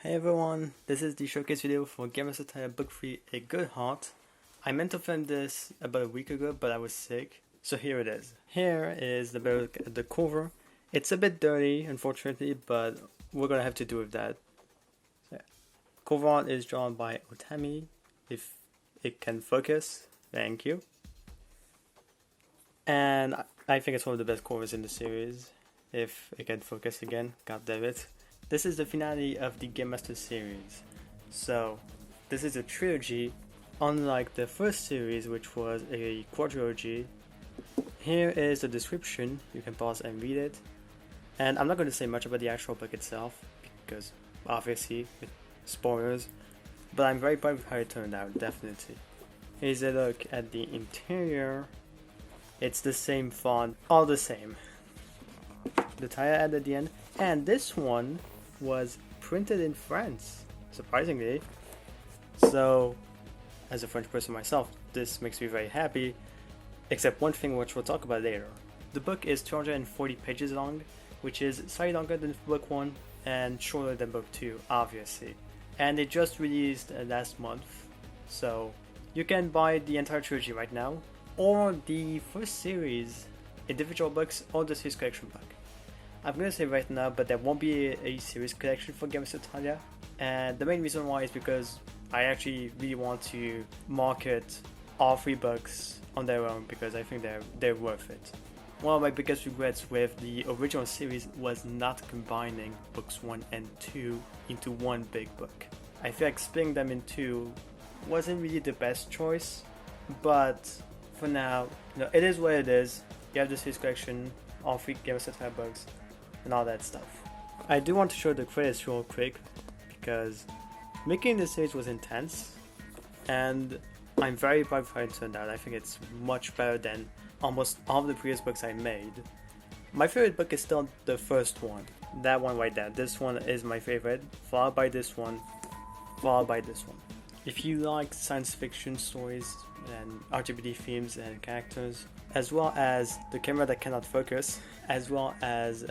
Hey everyone, this is the showcase video for Gamemaster Tailia Book 3, A Good Heart. I meant to film this about a week ago, but I was sick, so here it is. Here is the book, the cover. It's a bit dirty, unfortunately, but we're gonna have to do with that. So, cover art is drawn by Otami, if it can focus, thank you. And I think it's one of the best covers in the series, if it can focus again, god damn it. This is the finale of the Gamemaster series. So, this is a trilogy, unlike the first series, which was a quadrilogy. Here is the description, you can pause and read it. And I'm not going to say much about the actual book itself, because obviously, with spoilers, but I'm very proud of how it turned out, definitely. Here's a look at the interior. It's the same font, all the same. The Tailia ad at the end, and this one was printed in France, surprisingly. So, as a French person myself, this makes me very happy, except one thing which we'll talk about later. The book is 240 pages long, which is slightly longer than book 1 and shorter than book 2, obviously. And it just released last month, so you can buy the entire trilogy right now, or the first series, individual books, or the series collection book. I'm gonna say right now, but there won't be a series collection for Gamemaster Tailia, and the main reason why is because I actually really want to market all 3 books on their own because I think they're worth it. One of my biggest regrets with the original series was not combining books 1 and 2 into one big book. I feel like splitting them in 2 wasn't really the best choice, but for now, it is what it is. You have the series collection, all 3 Gamemaster Tailia books, and all that stuff. I do want to show the credits real quick because making this series was intense, and I'm very proud of how it turned out. I think it's much better than almost all of the previous books I made. My favorite book is still the first one, that one right there. This one is my favorite, followed by this one, followed by this one. If you like science fiction stories and LGBT themes and characters, as well as the camera that cannot focus, as well as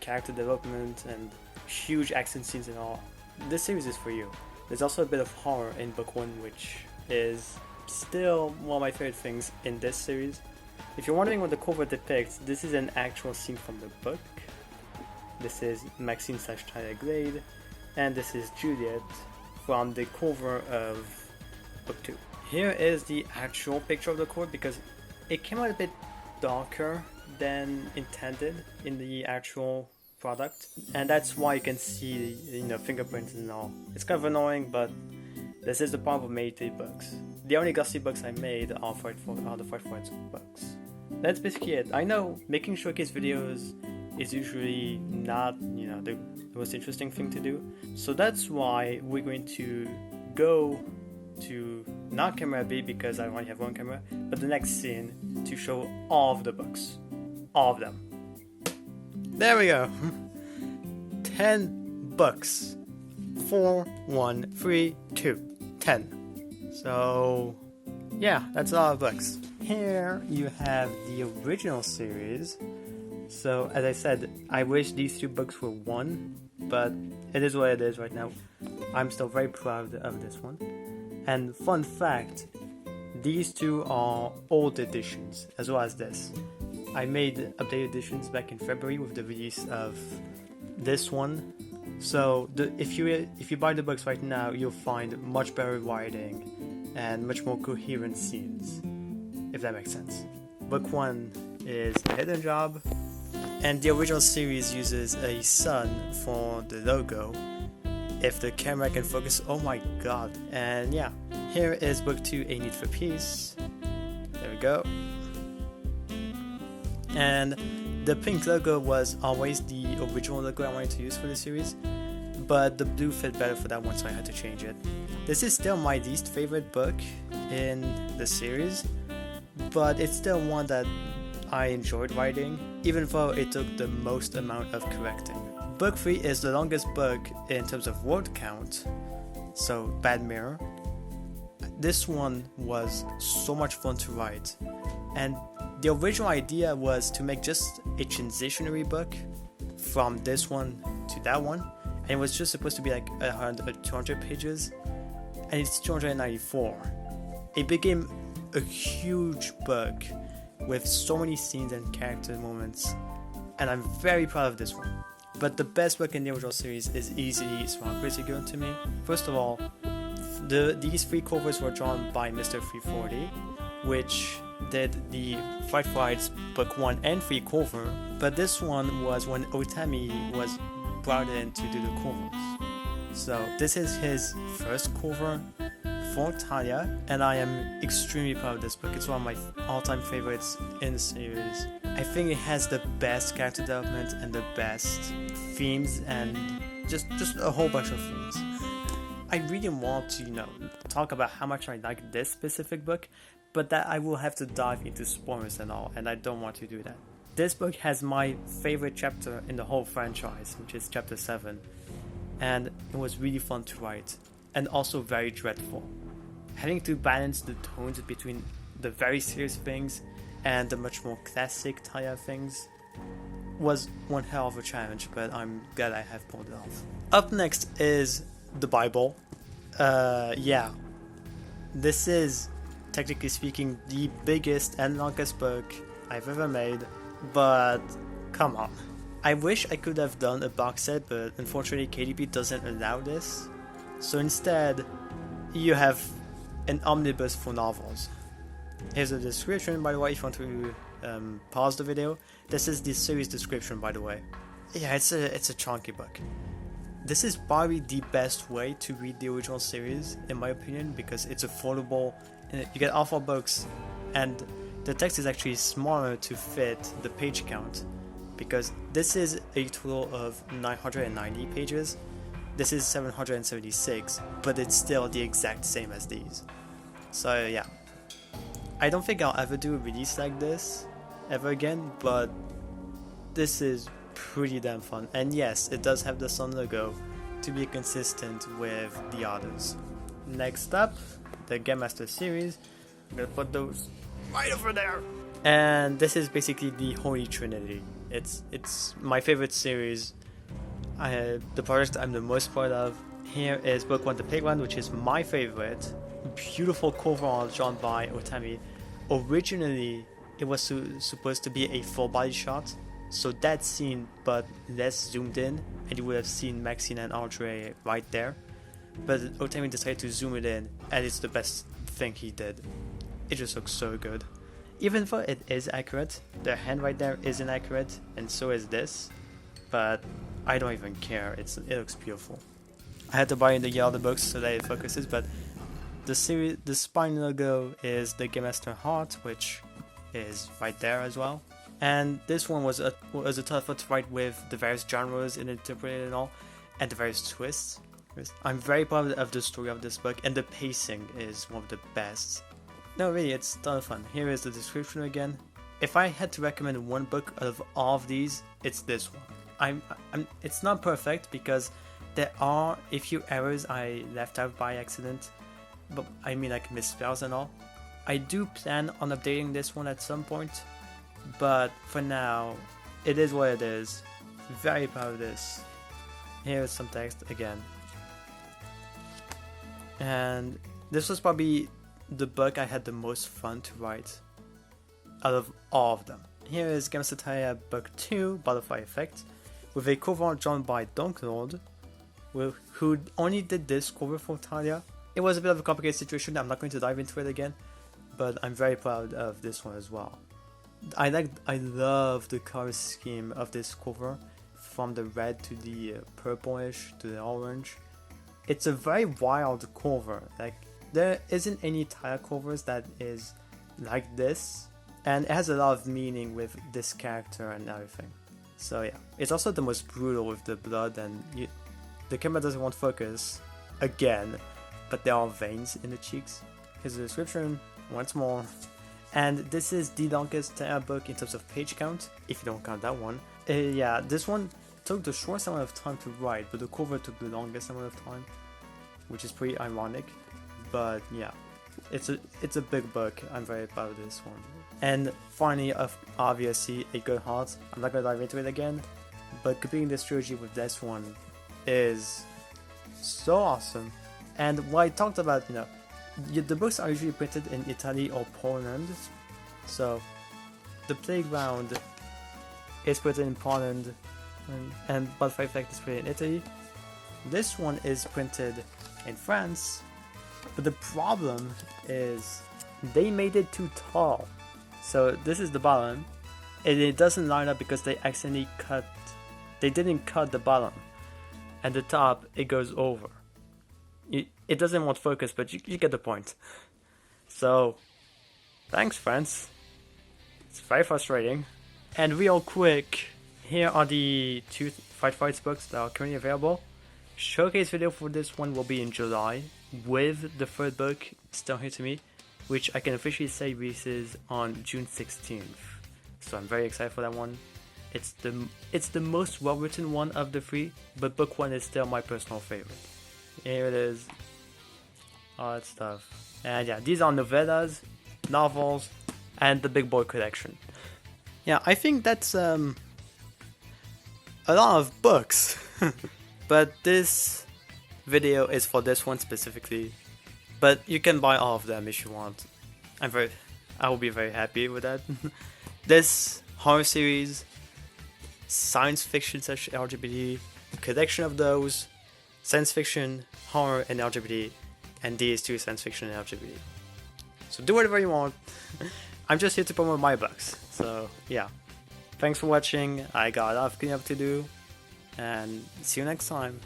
character development and huge action scenes and all, this series is for you. There's also a bit of horror in book 1, which is still one of my favorite things in this series. If you're wondering what the cover depicts, this is an actual scene from the book. This is Maxine/Tailia Glade, and this is Juliet from the cover of book 2. Here is the actual picture of the cover because it came out a bit darker than intended in the actual product, and that's why you can see fingerprints and all. It's kind of annoying, but this is the problem with made books. The only glossy books I made are the Fight for It books. That's basically it. I know making showcase videos is usually not the most interesting thing to do, so that's why we're going to go to not camera B because I only have one camera, but the next scene to show all of the books. All of them. There we go. 10 books. 4, 1, 3, 2. 10. So, yeah, that's a lot of books. Here you have the original series. So, as I said, I wish these 2 books were one, but it is what it is right now. I'm still very proud of this one. And fun fact, these 2 are old editions, as well as this. I made updated editions back in February with the release of this one. So if you buy the books right now, you'll find much better writing and much more coherent scenes, if that makes sense. Book 1 is The Hidden Job, and the original series uses a sun for the logo. If the camera can focus, oh my god. And yeah, here is book 2, A Need for Peace. There we go. And the pink logo was always the original logo I wanted to use for the series, but the blue fit better for that one, so I had to change it. This is still my least favorite book in the series, but it's still one that I enjoyed writing, even though it took the most amount of correcting. Book 3 is the longest book in terms of word count, so Bad Mirror. This one was so much fun to write, and the original idea was to make just a transitionary book from this one to that one, and it was just supposed to be like 200 pages, and it's 294. It became a huge book with so many scenes and character moments, and I'm very proud of this one. But the best book in the original series is easily Swamp Crazy Girl to me. First of all, these 3 covers were drawn by Mr. 340, which did the Fight Fights book 1 and 3 cover, but this one was when Otami was brought in to do the covers. So this is his first cover for Tailia, and I am extremely proud of this book. It's one of my all-time favorites in the series. I think it has the best character development and the best themes, and just a whole bunch of themes. I really want to, talk about how much I like this specific book, but that I will have to dive into spoilers and all, and I don't want to do that. This book has my favorite chapter in the whole franchise, which is chapter 7, and it was really fun to write, and also very dreadful. Having to balance the tones between the very serious things and the much more classic Tailia things was one hell of a challenge, but I'm glad I have pulled it off. Up next is the Bible. This is, technically speaking, the biggest and longest book I've ever made, but come on. I wish I could have done a box set, but unfortunately KDP doesn't allow this. So instead, you have an omnibus for novels. Here's a description, by the way, if you want to pause the video. This is the series description, by the way. Yeah, it's a chunky book. This is probably the best way to read the original series, in my opinion, because it's affordable, and you get awful books, and the text is actually smaller to fit the page count, because this is a total of 990 pages. This is 776, but it's still the exact same as these. So yeah, I don't think I'll ever do a release like this ever again, but this is pretty damn fun. And yes, it does have the Sun logo to be consistent with the others. Next up, the Gamemaster series. I'm gonna put those right over there. And this is basically the Holy Trinity. It's my favorite series. The project I'm the most proud of. Here is book 1, The Playground, which is my favorite. Beautiful cover art drawn by Otami. Originally, it was supposed to be a full body shot, so that scene but less zoomed in, and you would have seen Maxine and Audrey right there. But Otami decided to zoom it in, and it's the best thing he did. It just looks so good. Even though it is accurate, their hand right there is inaccurate, and so is this, but I don't even care, it looks beautiful. I had to buy in the other books so that it focuses, but the spine logo is the Gamemaster heart, which is right there as well. And this one was a tough one to write with the various genres and interpreted and all, and the various twists. I'm very proud of the story of this book, and the pacing is one of the best. No, really, it's a ton of fun. Here is the description again. If I had to recommend one book out of all of these, it's this one. It's not perfect because there are a few errors I left out by accident, but I mean like misspells and all. I do plan on updating this one at some point, but for now, it is what it is. Very proud of this. Here is some text again. And this was probably the book I had the most fun to write out of all of them. Here is Gamemaster Tailia book 2, Butterfly Effect, with a cover art drawn by Donklord, who only did this cover for Tailia. It was a bit of a complicated situation, I'm not going to dive into it again, but I'm very proud of this one as well. I love the color scheme of this cover, from the red to the purplish to the orange. It's a very wild cover. Like, there isn't any Tailia covers that is like this, and it has a lot of meaning with this character and everything. So yeah, it's also the most brutal with the blood, and the camera doesn't want focus again, but there are veins in the cheeks. Here's the description once more. And this is the longest Tailia book in terms of page count, if you don't count that one. Yeah, this one took the shortest amount of time to write, but the cover took the longest amount of time, which is pretty ironic. But yeah, it's a big book. I'm very proud of this one. And finally, obviously, A Good Heart. I'm not gonna dive into it again, but completing this trilogy with this one is so awesome. And what I talked about, the books are usually printed in Italy or Poland. So the Playground is printed in Poland, and Butterfly Effect is printed in Italy. This one is printed in France, but the problem is they made it too tall. So this is the bottom, and it doesn't line up because they accidentally didn't cut the bottom, and the top, it goes over. It doesn't want focus, but you get the point. So, thanks friends. It's very frustrating. And real quick, here are the 2 Fight Fights books that are currently available. Showcase video for this one will be in July, with the third book still here to me, which I can officially say releases on June 16th. So I'm very excited for that one. It's the most well written one of the 3, but book 1 is still my personal favorite. Here it is. All that stuff. And yeah, these are novellas, novels, and the Big Boy collection. Yeah, I think that's a lot of books. But this video is for this one specifically. But you can buy all of them if you want. I will be very happy with that. This horror series, science fiction / LGBT, collection of those, science fiction, horror, and LGBT, and these 2 science fiction and LGBT. So do whatever you want. I'm just here to promote my books. So yeah, thanks for watching. I got a lot of cleanup to do, and see you next time.